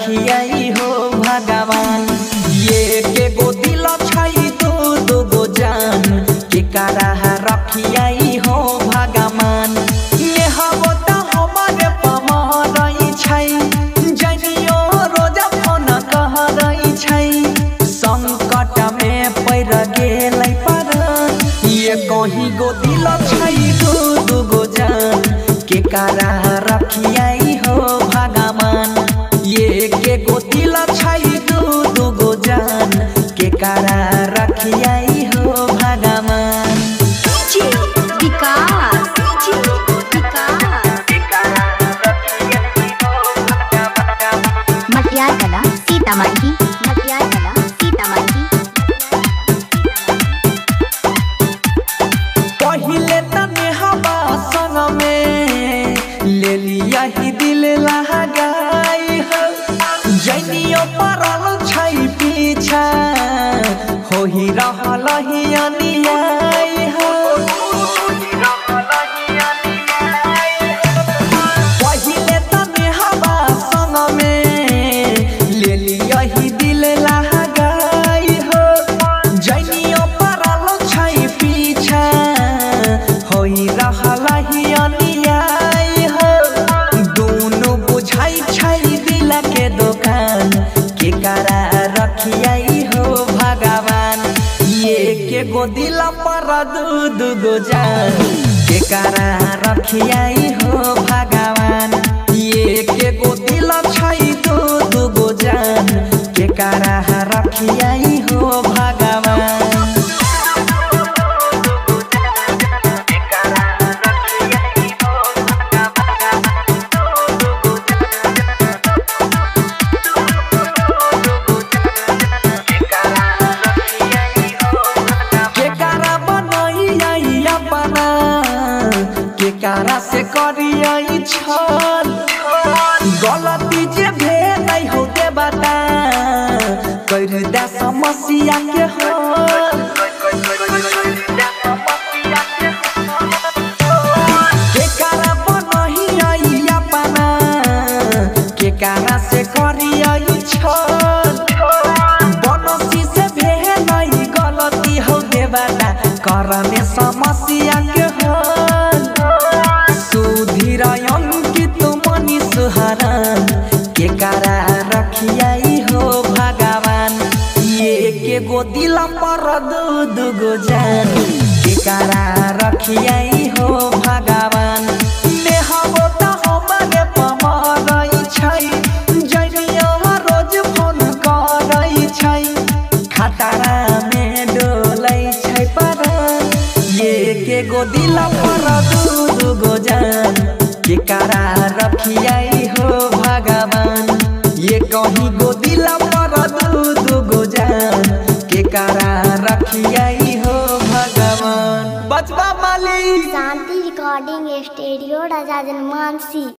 रखियाई हो भगवान। ये के गो दिल छई दो गो जान के करा रखियाई हो भगवान। ये हबो त हमारे पमरई छई जनियो रोज फोन कह रही छई संकट में पैर गेलै पर। ये कहीं गो दिल छई दो गो जान के करा रखियाई हो भगवान। ये के गो दिल छई दो गो जान के करा रखियाई हो भगवान। मटियार कला सीतामढ़ी, मटियार कला सीतामढ़ी। पहिले तने हवा संग में ले लिया ही दिल लगाई हो जनियो परल छई पीछा हो ही रहल ही अनियाई हो। पहिले तने हवा संग में ले लिया ही दिल लगाई हो जनियो परल छई पीछा होई रहल ही अनियाई हो। दोनों बुझाई छई दिल के दुकान के करा रखियाई हो भगवान। ये के गो दिल पर दू गो जान के करा रखियाई हो भगवान। ये के गो दिल छई दू गो जान के करा रखियाई हो भगवान। केकरा से करियई छल गलती जे भेल हो के बता कर दे समस्या के हल। केकरा बनहियई अपना केकरा से करियई छल बनसी से भेल गलती हो के बता करने समस्या के हल। अंकित मनी सुहरान के करा रखियाई हो भगवान। ये के गो दिल पर दू गो जान के करा रखियाई हो भगवान। ने हबो त हमारे पमरई छई जनियो रोज फोन करई छई खतरा में डोलै छई पर। ये के गो दिल पर दू गो जान के करा रखियाई हो भगवान। ये कहीं गो दिल पर दू गो जान के करा रखियाई हो भगवान। बचवा माली शांति रिकॉर्डिंग स्टूडियो राजा जनमानसी।